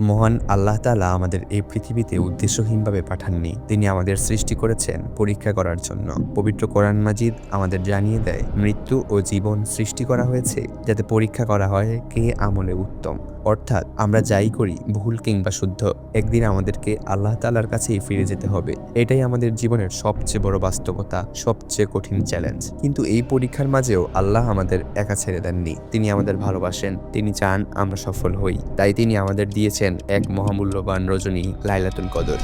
মহান আল্লাহ তাআলা আমাদের এই পৃথিবীতে উদ্দেশ্যহীনভাবে পাঠাননি। তিনি আমাদের সৃষ্টি করেছেন পরীক্ষা করার জন্য। পবিত্র কোরআন মাজিদ আমাদের জানিয়ে দেয়, মৃত্যু ও জীবন সৃষ্টি করা হয়েছে যাতে পরীক্ষা করা হয় কে আমলে উত্তম। অর্থাৎ আমরা যাই করি, ভুল কিংবা শুদ্ধ, একদিন আমাদেরকে আল্লাহ তাআলার কাছেই ফিরে যেতে হবে। এটাই আমাদের জীবনের সবচেয়ে বড় বাস্তবতা, সবচেয়ে কঠিন চ্যালেঞ্জ। কিন্তু এই পরীক্ষার মাঝেও আল্লাহ আমাদের একা ছেড়ে দেননি। তিনি আমাদের ভালোবাসেন, তিনি চান আমরা সফল হই। তাই তিনি আমাদের দিয়েছেন এক মহামূল্যবান রজনী, লাইলাতুল কদর।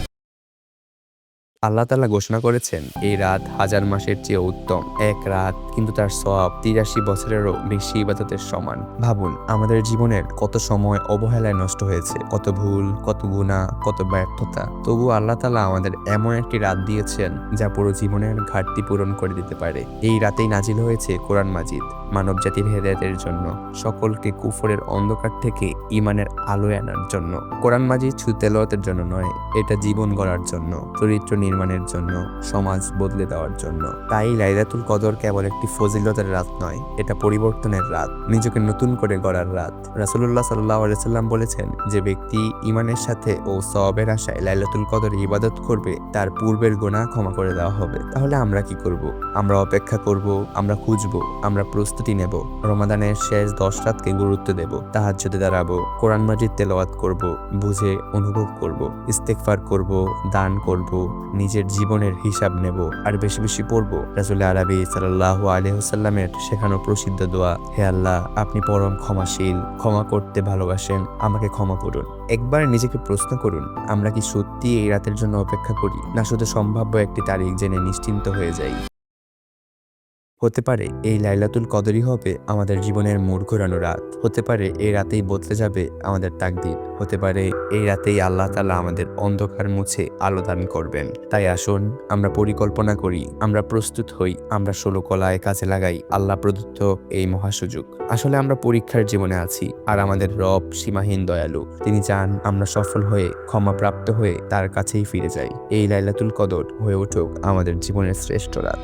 আল্লাহ তাআলা ঘোষণা করেছেন, এই রাত হাজার মাসের চেয়ে উত্তম। এক রাত, কিন্তু তার সওয়াব ৮৩ বছরেরও বেশি ইবাদতের সমান। ভাবুন, আমাদের জীবনের কত সময় অবহেলায় নষ্ট হয়েছে, কত ভুল, কত গুনাহ, কত ব্যর্থতা। তবু আল্লাহ তাআলা আমাদের এমন একটি রাত দিয়েছেন যা পুরো জীবনের ঘাটতি পূরণ করে দিতে পারে। এই রাতেই নাজিল হয়েছে কোরআন মাজিদ, মানবজাতির হেদায়েতের জন্য, সকলকে কুফরের অন্ধকার থেকে ঈমানের আলোয় আনার জন্য। কোরআন মাজিদ শুধু তেলাওয়াতের জন্য নয়, এটা জীবন গড়ার জন্য, চরিত্র নির্মাণের জন্য, সমাজ বদলে দেওয়ার জন্য। তাই লাইলাতুল কদর কেবল একটি ফজিলতের রাত নয়, এটা পরিবর্তনের রাত, নিজেকে নতুন করে গড়ার রাত। রাসূলুল্লাহ সাল্লাল্লাহু আলাইহি সাল্লাম বলেছেন, যে ব্যক্তি ঈমানের সাথে ও সওয়াবের আশায় লাইলাতুল কদরে ইবাদত করবে, তার পূর্বের গুনাহ ক্ষমা করে দেওয়া হবে। তাহলে আমরা কি করব? আমরা অপেক্ষা করব, আমরা খুঁজব, আমরা প্রস্তুতি নেব। রমাদানের শেষ 10 রাতকে গুরুত্ব দেব, তাহাজ্জুদে দাঁড়াবো, কোরআন মাজিদ তেলাওয়াত করব, বুঝে অনুভব করব, ইস্তেগফার করব, দান করব, নিজের জীবনের হিসাব নেব, আর বেশি বেশি পড়ব রাসূল আরবি সাল্লাল্লাহু আলাইহি ওয়াসাল্লামের শেখানো প্রসিদ্ধ দোয়া, হে আল্লাহ, আপনি পরম ক্ষমাশীল, ক্ষমা করতে ভালোবাসেন, আমাকে ক্ষমা করুন। একবার নিজেকে প্রশ্ন করুন, আমরা কি সত্যি এই রাতের জন্য অপেক্ষা করি, না শুধু সম্ভাব্য একটি তারিখ জেনে নিশ্চিন্ত হয়ে যাই? হতে পারে এই লাইলাতুল কদরই হবে আমাদের জীবনের মোড় ঘোরানো রাত। হতে পারে এই রাতেই বদলে যাবে আমাদের তাকদীর। হতে পারে এই রাতেই আল্লাহ তাআলা আমাদের অন্ধকার মুছে আলো দান করবেন। তাই আসুন, আমরা পরিকল্পনা করি, আমরা প্রস্তুত হই, আমরা ষোলকলায় কাজে লাগাই আল্লাহ প্রদত্ত এই মহাসুযোগ। আসলে আমরা পরীক্ষার জীবনে আছি, আর আমাদের রব সীমাহীন দয়ালু। তিনি চান আমরা সফল হয়ে, ক্ষমাপ্রাপ্ত হয়ে তার কাছেই ফিরে যাই। এই লাইলাতুল কদর হয়ে উঠুক আমাদের জীবনের শ্রেষ্ঠ রাত।